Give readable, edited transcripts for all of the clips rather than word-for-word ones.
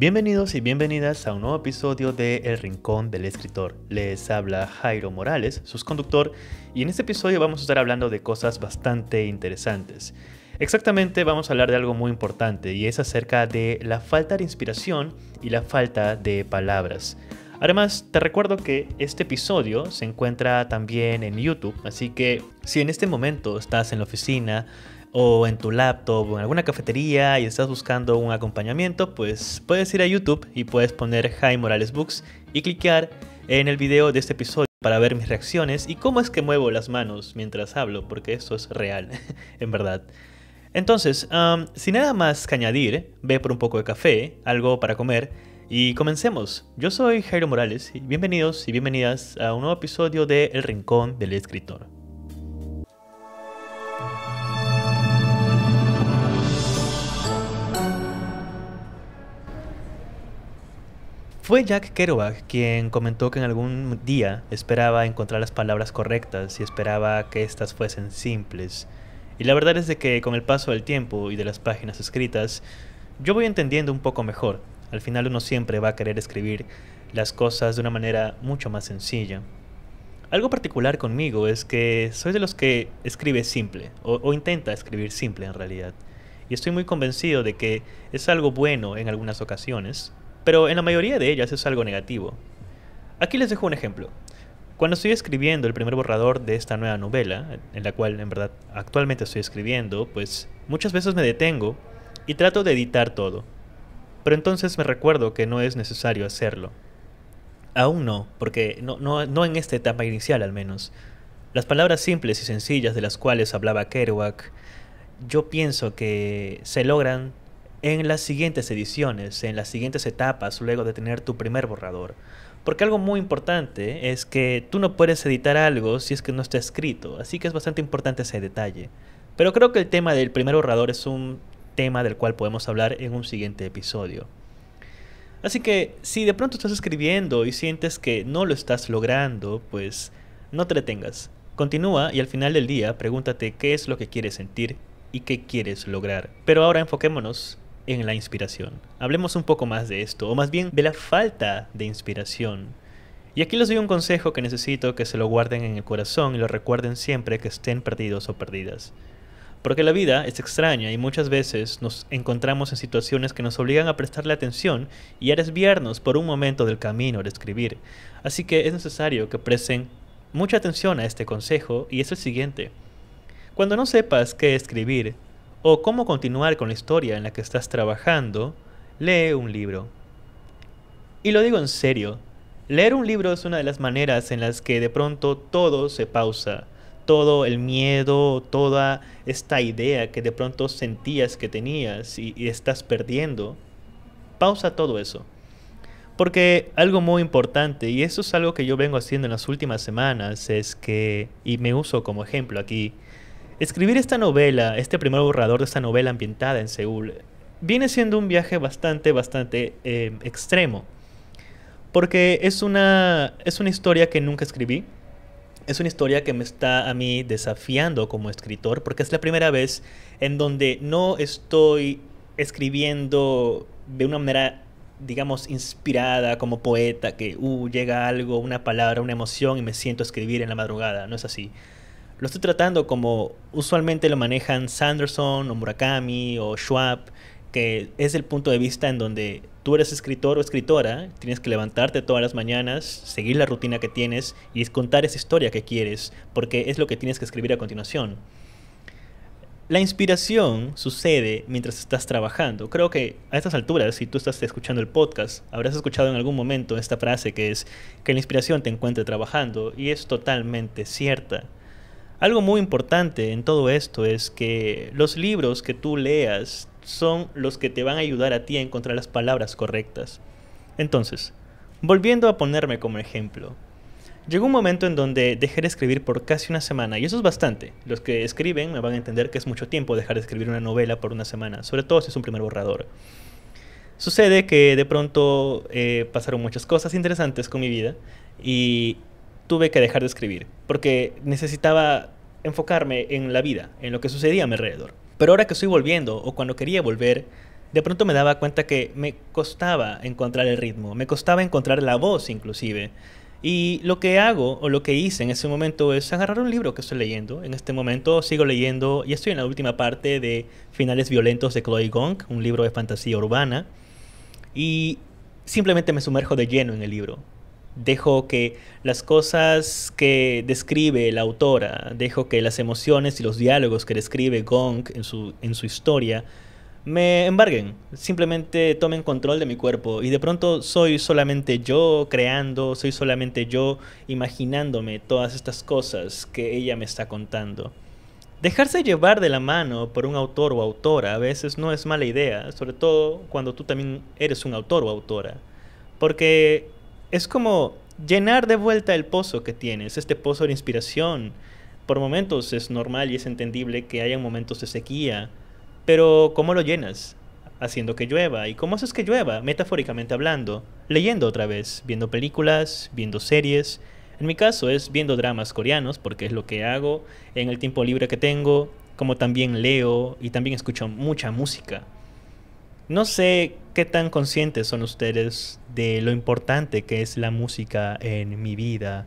Bienvenidos y bienvenidas a un nuevo episodio de El Rincón del Escritor. Les habla Jairo Morales, su conductor, y en este episodio vamos a estar hablando de cosas bastante interesantes. Exactamente vamos a hablar de algo muy importante y es acerca de la falta de inspiración y la falta de palabras. Además, te recuerdo que este episodio se encuentra también en YouTube, así que si en este momento estás en la oficina o en tu laptop o en alguna cafetería y estás buscando un acompañamiento, pues puedes ir a YouTube y puedes poner Jaime Morales Books y clicar en el video de este episodio para ver mis reacciones y cómo es que muevo las manos mientras hablo, porque eso es real, en verdad. Entonces, sin nada más que añadir, ve por un poco de café, algo para comer y comencemos. Yo soy Jairo Morales y bienvenidos y bienvenidas a un nuevo episodio de El Rincón del Escritor. Fue Jack Kerouac quien comentó que en algún día esperaba encontrar las palabras correctas y esperaba que éstas fuesen simples. Y la verdad es de que con el paso del tiempo y de las páginas escritas, yo voy entendiendo un poco mejor. Al final uno siempre va a querer escribir las cosas de una manera mucho más sencilla. Algo particular conmigo es que soy de los que escribe simple, o intenta escribir simple en realidad. Y estoy muy convencido de que es algo bueno en algunas ocasiones, pero en la mayoría de ellas es algo negativo. Aquí les dejo un ejemplo. Cuando estoy escribiendo el primer borrador de esta nueva novela, en la cual en verdad actualmente estoy escribiendo, pues muchas veces me detengo y trato de editar todo. Pero entonces me recuerdo que no es necesario hacerlo. Aún no, porque no en esta etapa inicial al menos. Las palabras simples y sencillas de las cuales hablaba Kerouac, yo pienso que se logran en las siguientes ediciones, en las siguientes etapas, luego de tener tu primer borrador. Porque algo muy importante es que tú no puedes editar algo si es que no está escrito, así que es bastante importante ese detalle. Pero creo que el tema del primer borrador es un tema del cual podemos hablar en un siguiente episodio. Así que si de pronto estás escribiendo y sientes que no lo estás logrando, pues no te detengas. Continúa y al final del día pregúntate qué es lo que quieres sentir y qué quieres lograr. Pero ahora enfoquémonos en la inspiración. Hablemos un poco más de esto, o más bien de la falta de inspiración. Y aquí les doy un consejo que necesito que se lo guarden en el corazón y lo recuerden siempre que estén perdidos o perdidas. Porque la vida es extraña y muchas veces nos encontramos en situaciones que nos obligan a prestarle atención y a desviarnos por un momento del camino de escribir. Así que es necesario que presten mucha atención a este consejo y es el siguiente. Cuando no sepas qué escribir o cómo continuar con la historia en la que estás trabajando, lee un libro. Y lo digo en serio, leer un libro es una de las maneras en las que de pronto todo se pausa. Todo el miedo, toda esta idea que de pronto sentías que tenías y estás perdiendo, pausa todo eso. Porque algo muy importante, y eso es algo que yo vengo haciendo en las últimas semanas, es que, y me uso como ejemplo aquí, escribir esta novela, este primer borrador de esta novela ambientada en Seúl, viene siendo un viaje bastante extremo. Porque es una historia que nunca escribí. Es una historia que me está a mí desafiando como escritor, porque es la primera vez en donde no estoy escribiendo de una manera, digamos, inspirada como poeta, que llega algo, una palabra, una emoción y me siento a escribir en la madrugada. No es así. Lo estoy tratando como usualmente lo manejan Sanderson o Murakami o Schwab, que es el punto de vista en donde tú eres escritor o escritora, tienes que levantarte todas las mañanas, seguir la rutina que tienes y contar esa historia que quieres, porque es lo que tienes que escribir a continuación. La inspiración sucede mientras estás trabajando. Creo que a estas alturas, si tú estás escuchando el podcast, habrás escuchado en algún momento esta frase que es que la inspiración te encuentre trabajando, y es totalmente cierta. Algo muy importante en todo esto es que los libros que tú leas son los que te van a ayudar a ti a encontrar las palabras correctas. Entonces, volviendo a ponerme como ejemplo, llegó un momento en donde dejé de escribir por casi una semana, y eso es bastante. Los que escriben me van a entender que es mucho tiempo dejar de escribir una novela por una semana, sobre todo si es un primer borrador. Sucede que de pronto pasaron muchas cosas interesantes con mi vida y tuve que dejar de escribir, porque necesitaba enfocarme en la vida, en lo que sucedía a mi alrededor. Pero ahora que estoy volviendo, o cuando quería volver, de pronto me daba cuenta que me costaba encontrar el ritmo, me costaba encontrar la voz inclusive. Y lo que hago o lo que hice en ese momento es agarrar un libro que estoy leyendo. En este momento sigo leyendo y estoy en la última parte de Finales Violentos de Chloe Gong, un libro de fantasía urbana. Y simplemente me sumerjo de lleno en el libro. Dejo que las cosas que describe la autora, dejo que las emociones y los diálogos que describe Gong en su historia me embarguen, simplemente tomen control de mi cuerpo y de pronto soy solamente yo creando, soy solamente yo imaginándome todas estas cosas que ella me está contando. Dejarse llevar de la mano por un autor o autora a veces no es mala idea, sobre todo cuando tú también eres un autor o autora, porque es como llenar de vuelta el pozo que tienes, este pozo de inspiración. Por momentos es normal y es entendible que haya momentos de sequía, pero ¿cómo lo llenas? Haciendo que llueva. ¿Y cómo haces que llueva? Metafóricamente hablando, leyendo otra vez, viendo películas, viendo series. En mi caso es viendo dramas coreanos, porque es lo que hago en el tiempo libre que tengo, como también leo y también escucho mucha música. No sé qué tan conscientes son ustedes de lo importante que es la música en mi vida,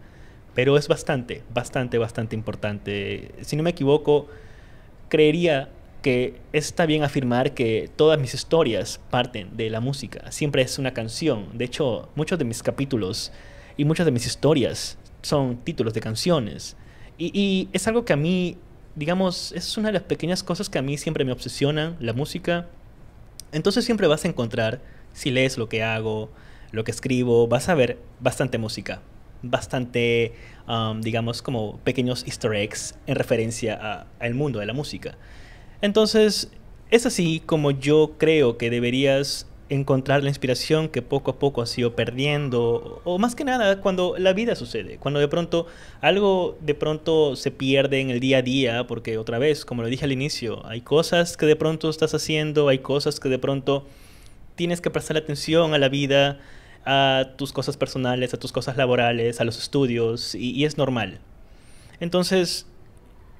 pero es bastante, bastante, bastante importante. Si no me equivoco, creería que está bien afirmar que todas mis historias parten de la música. Siempre es una canción. De hecho, muchos de mis capítulos y muchas de mis historias son títulos de canciones. Y es algo que a mí, digamos, es una de las pequeñas cosas que a mí siempre me obsesionan, la música. Entonces siempre vas a encontrar, si lees lo que hago, lo que escribo, vas a ver bastante música, bastante, digamos, como pequeños easter eggs en referencia al mundo de la música. Entonces, es así como yo creo que deberías encontrar la inspiración que poco a poco has ido perdiendo, o más que nada cuando la vida sucede, cuando de pronto algo de pronto se pierde en el día a día, porque otra vez, como lo dije al inicio, hay cosas que de pronto estás haciendo, hay cosas que de pronto tienes que prestar atención a la vida, a tus cosas personales, a tus cosas laborales, a los estudios, y es normal. Entonces,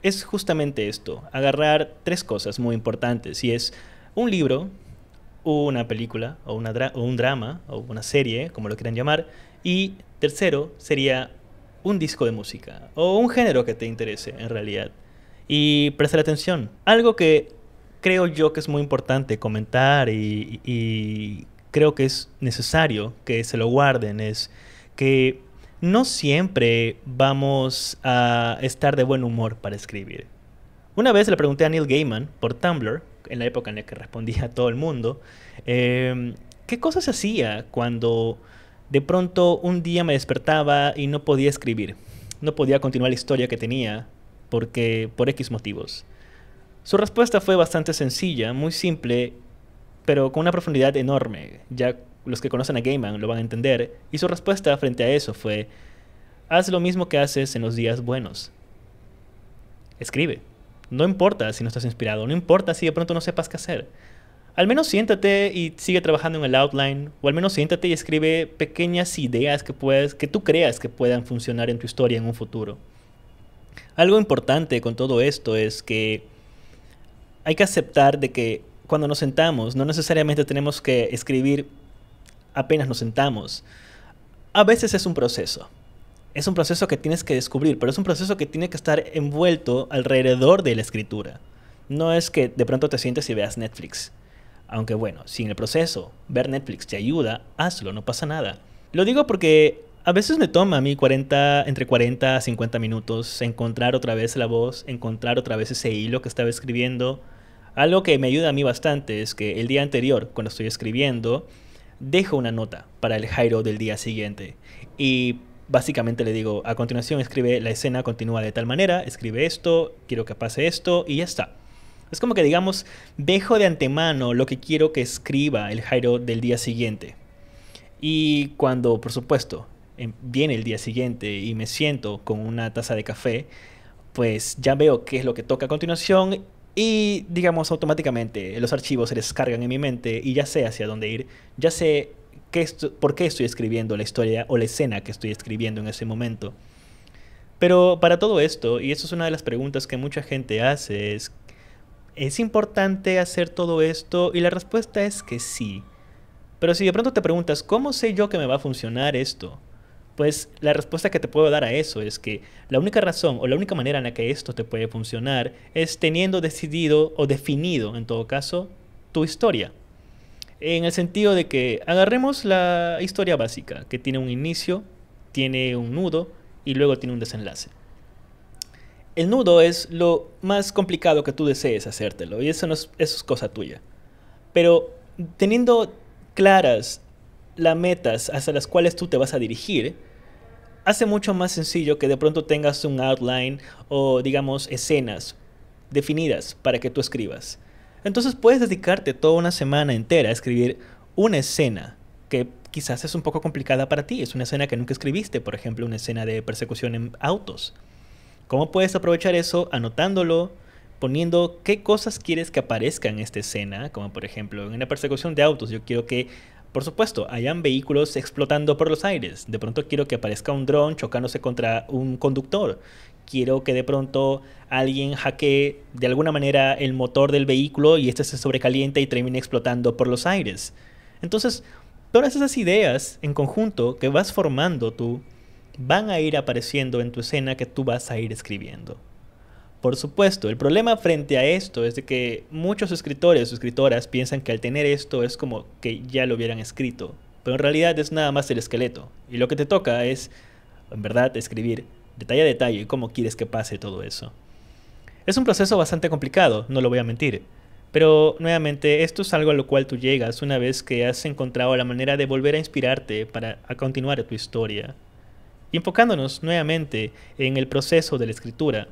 es justamente esto, agarrar tres cosas muy importantes, y es un libro, una película, o un drama, o una serie, como lo quieran llamar, y tercero sería un disco de música, o un género que te interese en realidad, y prestar atención. Algo que creo yo que es muy importante comentar y creo que es necesario que se lo guarden es que no siempre vamos a estar de buen humor para escribir. Una vez le pregunté a Neil Gaiman por Tumblr, en la época en la que respondía a todo el mundo, qué cosas hacía cuando de pronto un día me despertaba y no podía escribir, no podía continuar la historia que tenía porque por X motivos. Su respuesta fue bastante sencilla, muy simple, pero con una profundidad enorme. Ya los que conocen a Gaiman lo van a entender. Y su respuesta frente a eso fue: haz lo mismo que haces en los días buenos. Escribe. No importa si no estás inspirado, no importa si de pronto no sepas qué hacer. Al menos siéntate y sigue trabajando en el outline, o al menos siéntate y escribe pequeñas ideas que tú creas que puedan funcionar en tu historia en un futuro. Algo importante con todo esto es que hay que aceptar de que cuando nos sentamos no necesariamente tenemos que escribir apenas nos sentamos. A veces es un proceso. Es un proceso que tienes que descubrir, pero es un proceso que tiene que estar envuelto alrededor de la escritura. No es que de pronto te sientes y veas Netflix. Aunque bueno, si en el proceso ver Netflix te ayuda, hazlo, no pasa nada. Lo digo porque a veces me toma a mí entre 40 a 50 minutos encontrar otra vez la voz, encontrar otra vez ese hilo que estaba escribiendo. Algo que me ayuda a mí bastante es que el día anterior, cuando estoy escribiendo, dejo una nota para el Jairo del día siguiente. Y básicamente le digo, a continuación escribe la escena continúa de tal manera, escribe esto, quiero que pase esto y ya está. Es como que digamos, dejo de antemano lo que quiero que escriba el Jairo del día siguiente. Y cuando, por supuesto, viene el día siguiente y me siento con una taza de café, pues ya veo qué es lo que toca a continuación y, digamos, automáticamente los archivos se descargan en mi mente y ya sé hacia dónde ir, ya sé por qué estoy escribiendo la historia o la escena que estoy escribiendo en ese momento. Pero para todo esto, y eso es una de las preguntas que mucha gente hace, es ¿Es importante hacer todo esto? Y la respuesta es que sí. Pero si de pronto te preguntas, ¿cómo sé yo que me va a funcionar esto? Pues la respuesta que te puedo dar a eso es que la única razón o la única manera en la que esto te puede funcionar es teniendo decidido o definido, en todo caso, tu historia. En el sentido de que agarremos la historia básica, que tiene un inicio, tiene un nudo y luego tiene un desenlace. El nudo es lo más complicado que tú desees hacértelo y eso, no es, eso es cosa tuya. Pero teniendo claras las metas hacia las cuales tú te vas a dirigir, hace mucho más sencillo que de pronto tengas un outline o digamos escenas definidas para que tú escribas. Entonces puedes dedicarte toda una semana entera a escribir una escena que quizás es un poco complicada para ti. Es una escena que nunca escribiste, por ejemplo, una escena de persecución en autos. ¿Cómo puedes aprovechar eso? Anotándolo, poniendo qué cosas quieres que aparezcan en esta escena, como por ejemplo en una persecución de autos. Yo quiero que, por supuesto, hayan vehículos explotando por los aires. De pronto quiero que aparezca un dron chocándose contra un conductor. Quiero que de pronto alguien hackee de alguna manera el motor del vehículo y este se sobrecaliente y termine explotando por los aires. Entonces, todas esas ideas en conjunto que vas formando tú van a ir apareciendo en tu escena que tú vas a ir escribiendo. Por supuesto, el problema frente a esto es de que muchos escritores o escritoras piensan que al tener esto es como que ya lo hubieran escrito, pero en realidad es nada más el esqueleto, y lo que te toca es, en verdad, escribir detalle a detalle cómo quieres que pase todo eso. Es un proceso bastante complicado, no lo voy a mentir, pero nuevamente esto es algo a lo cual tú llegas una vez que has encontrado la manera de volver a inspirarte para a continuar tu historia. Y enfocándonos nuevamente en el proceso de la escritura,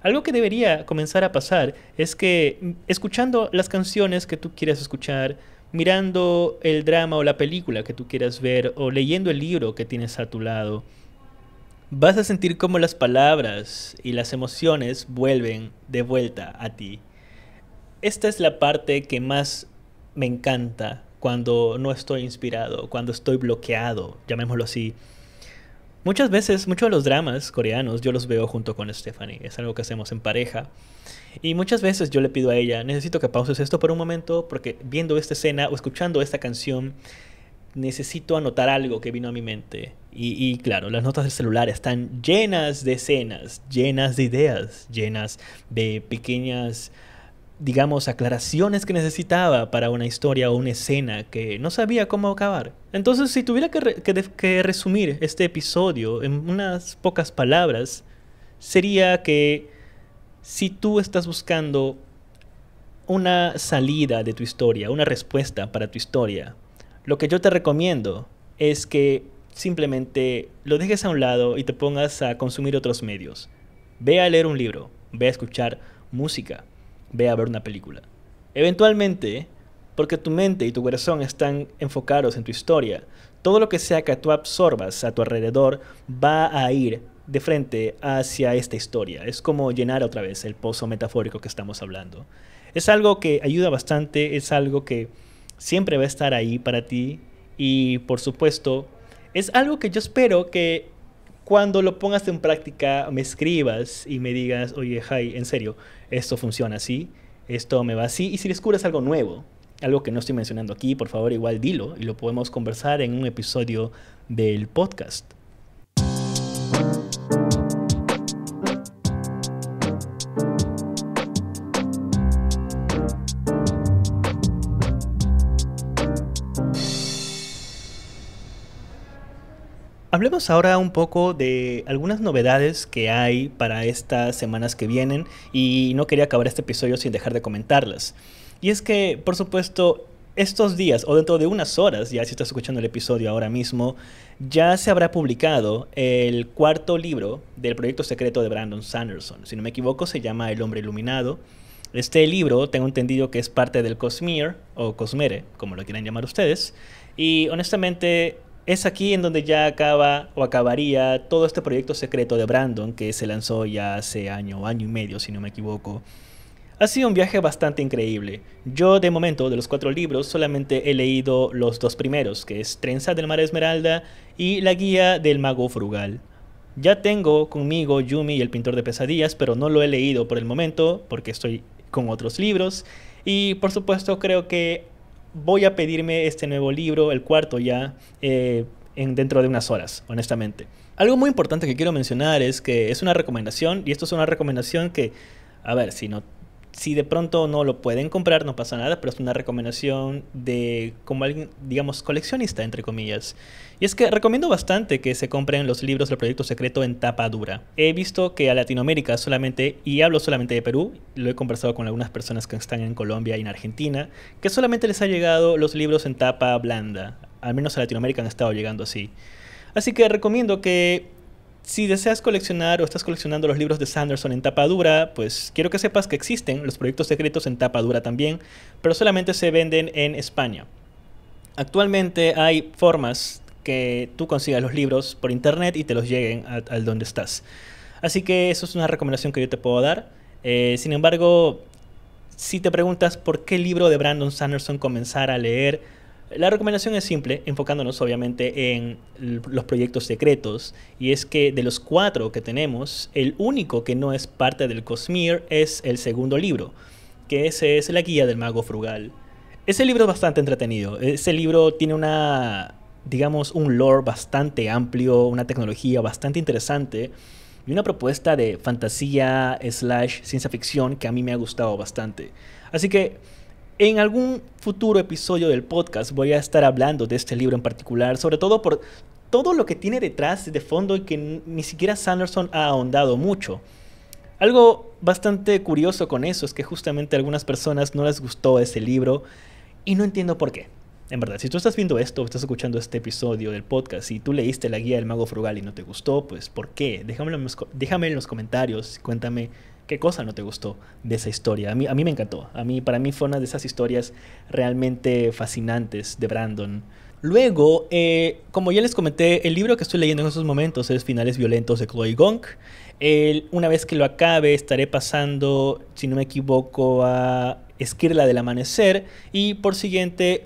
algo que debería comenzar a pasar es que escuchando las canciones que tú quieras escuchar, mirando el drama o la película que tú quieras ver o leyendo el libro que tienes a tu lado, vas a sentir cómo las palabras y las emociones vuelven de vuelta a ti. Esta es la parte que más me encanta cuando no estoy inspirado, cuando estoy bloqueado, llamémoslo así. Muchas veces, muchos de los dramas coreanos yo los veo junto con Stephanie, es algo que hacemos en pareja. Y muchas veces yo le pido a ella, necesito que pauses esto por un momento porque viendo esta escena o escuchando esta canción, necesito anotar algo que vino a mi mente. Y claro, las notas del celular están llenas de escenas, llenas de ideas, llenas de pequeñas, digamos, aclaraciones que necesitaba para una historia o una escena que no sabía cómo acabar. Entonces, si tuviera que resumir este episodio en unas pocas palabras, sería que si tú estás buscando una salida de tu historia, una respuesta para tu historia, lo que yo te recomiendo es que simplemente lo dejes a un lado y te pongas a consumir otros medios. Ve a leer un libro, ve a escuchar música, ve a ver una película. Eventualmente, porque tu mente y tu corazón están enfocados en tu historia, todo lo que sea que tú absorbas a tu alrededor va a ir de frente hacia esta historia. Es como llenar otra vez el pozo metafórico que estamos hablando. Es algo que ayuda bastante, es algo que siempre va a estar ahí para ti y por supuesto es algo que yo espero que cuando lo pongas en práctica me escribas y me digas, oye, Jai, en serio, esto funciona así, esto me va así, y si descubres algo nuevo, algo que no estoy mencionando aquí, por favor igual dilo y lo podemos conversar en un episodio del podcast. Hablemos ahora un poco de algunas novedades que hay para estas semanas que vienen y no quería acabar este episodio sin dejar de comentarlas. Y es que, por supuesto, estos días o dentro de unas horas, ya si estás escuchando el episodio ahora mismo, ya se habrá publicado el cuarto libro del proyecto secreto de Brandon Sanderson. Si no me equivoco, se llama El Hombre Iluminado. Este libro, tengo entendido que es parte del Cosmere, o Cosmere, como lo quieran llamar ustedes, y honestamente es aquí en donde ya acaba o acabaría todo este proyecto secreto de Brandon que se lanzó ya hace año y medio, si no me equivoco. Ha sido un viaje bastante increíble. Yo, de momento, de los 4 libros, solamente he leído los 2 primeros, que es Trenza del Mar Esmeralda y La Guía del Mago Frugal. Ya tengo conmigo Yumi y el Pintor de Pesadillas, pero no lo he leído por el momento porque estoy con otros libros. Y por supuesto creo que voy a pedirme este nuevo libro, el cuarto ya, dentro de unas horas, honestamente. Algo muy importante que quiero mencionar es que es una recomendación, y esto es una recomendación que, a ver, si de pronto no lo pueden comprar, no pasa nada, pero es una recomendación de como alguien, digamos, coleccionista, entre comillas. Y es que recomiendo bastante que se compren los libros del Proyecto Secreto en tapa dura. He visto que a Latinoamérica solamente, y hablo solamente de Perú, lo he conversado con algunas personas que están en Colombia y en Argentina, que solamente les ha llegado los libros en tapa blanda. Al menos a Latinoamérica han estado llegando así. Así que recomiendo que si deseas coleccionar o estás coleccionando los libros de Sanderson en tapa dura, pues quiero que sepas que existen los proyectos secretos en tapa dura también, pero solamente se venden en España. Actualmente hay formas que tú consigas los libros por internet y te los lleguen al donde estás. Así que eso es una recomendación que yo te puedo dar. Sin embargo, si te preguntas por qué libro de Brandon Sanderson comenzar a leer, la recomendación es simple, enfocándonos obviamente en los proyectos secretos, y es que de los 4 que tenemos, el único que no es parte del Cosmere es el segundo libro, que ese es La Guía del Mago Frugal. Ese libro es bastante entretenido, ese libro tiene digamos, un lore bastante amplio, una tecnología bastante interesante, y una propuesta de fantasía / ciencia ficción que a mí me ha gustado bastante. Así que en algún futuro episodio del podcast voy a estar hablando de este libro en particular, sobre todo por todo lo que tiene detrás de fondo y que ni siquiera Sanderson ha ahondado mucho. Algo bastante curioso con eso es que justamente a algunas personas no les gustó ese libro y no entiendo por qué. En verdad, si tú estás viendo esto, estás escuchando este episodio del podcast y tú leíste La Guía del Mago Frugal y no te gustó, pues ¿por qué? Déjame en los comentarios, cuéntame qué cosa no te gustó de esa historia. A mí me encantó. Para mí fue una de esas historias realmente fascinantes de Brandon. Luego, como ya les comenté, el libro que estoy leyendo en esos momentos es Finales Violentos de Chloe Gong. Una vez que lo acabe, estaré pasando, si no me equivoco, a Esquirla del Amanecer, y por siguiente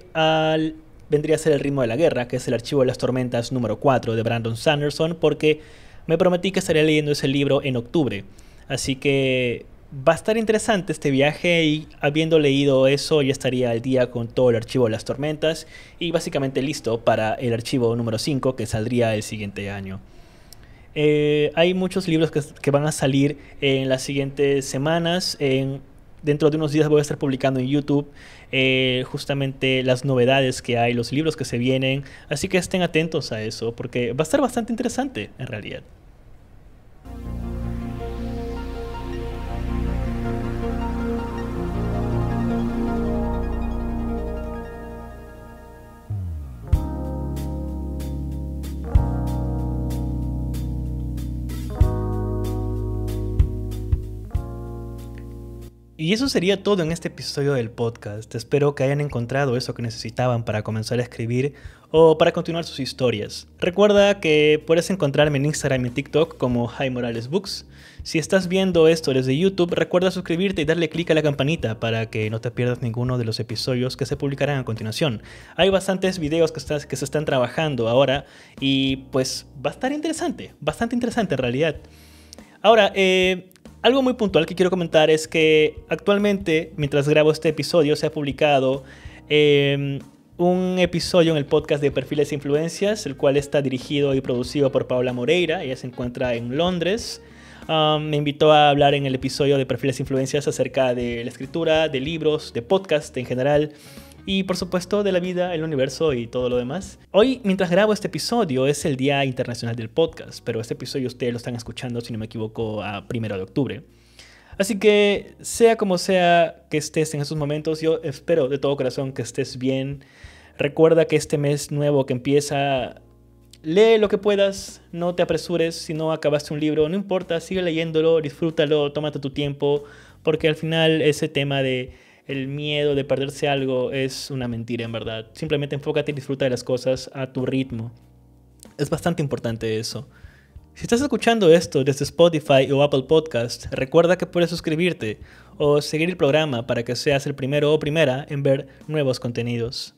vendría a ser El Ritmo de la Guerra, que es el Archivo de las Tormentas número 4 de Brandon Sanderson, porque me prometí que estaría leyendo ese libro en octubre. Así que va a estar interesante este viaje, y habiendo leído eso ya estaría al día con todo el Archivo de las Tormentas y básicamente listo para el archivo número 5 que saldría el siguiente año. Hay muchos libros que van a salir en las siguientes semanas. Dentro de unos días voy a estar publicando en YouTube justamente las novedades que hay, los libros que se vienen. Así que estén atentos a eso porque va a estar bastante interesante en realidad. Y eso sería todo en este episodio del podcast. Espero que hayan encontrado eso que necesitaban para comenzar a escribir o para continuar sus historias. Recuerda que puedes encontrarme en Instagram y TikTok como Jai Morales Books. Si estás viendo esto desde YouTube, recuerda suscribirte y darle clic a la campanita para que no te pierdas ninguno de los episodios que se publicarán a continuación. Hay bastantes videos que se están trabajando ahora y pues va a estar interesante, bastante interesante en realidad. Ahora, algo muy puntual que quiero comentar es que actualmente, mientras grabo este episodio, se ha publicado un episodio en el podcast de Perfiles e Influencias, el cual está dirigido y producido por Paula Moreira. Ella se encuentra en Londres. Me invitó a hablar en el episodio de Perfiles e Influencias acerca de la escritura, de libros, de podcast en general, y por supuesto de la vida, el universo y todo lo demás. Hoy, mientras grabo este episodio, es el Día Internacional del Podcast, pero este episodio ustedes lo están escuchando, si no me equivoco, a 1 de octubre. Así que, sea como sea que estés en esos momentos, yo espero de todo corazón que estés bien. Recuerda que este mes nuevo que empieza, lee lo que puedas, no te apresures. Si no acabaste un libro, no importa, sigue leyéndolo, disfrútalo, tómate tu tiempo, porque al final ese tema de el miedo de perderse algo es una mentira, en verdad. Simplemente enfócate y disfruta de las cosas a tu ritmo. Es bastante importante eso. Si estás escuchando esto desde Spotify o Apple Podcast, recuerda que puedes suscribirte o seguir el programa para que seas el primero o primera en ver nuevos contenidos.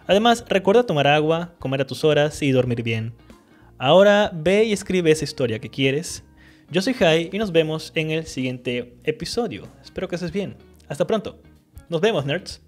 Además, recuerda tomar agua, comer a tus horas y dormir bien. Ahora ve y escribe esa historia que quieres. Yo soy Jai y nos vemos en el siguiente episodio. Espero que estés bien. Hasta pronto. Nos vemos, nerds.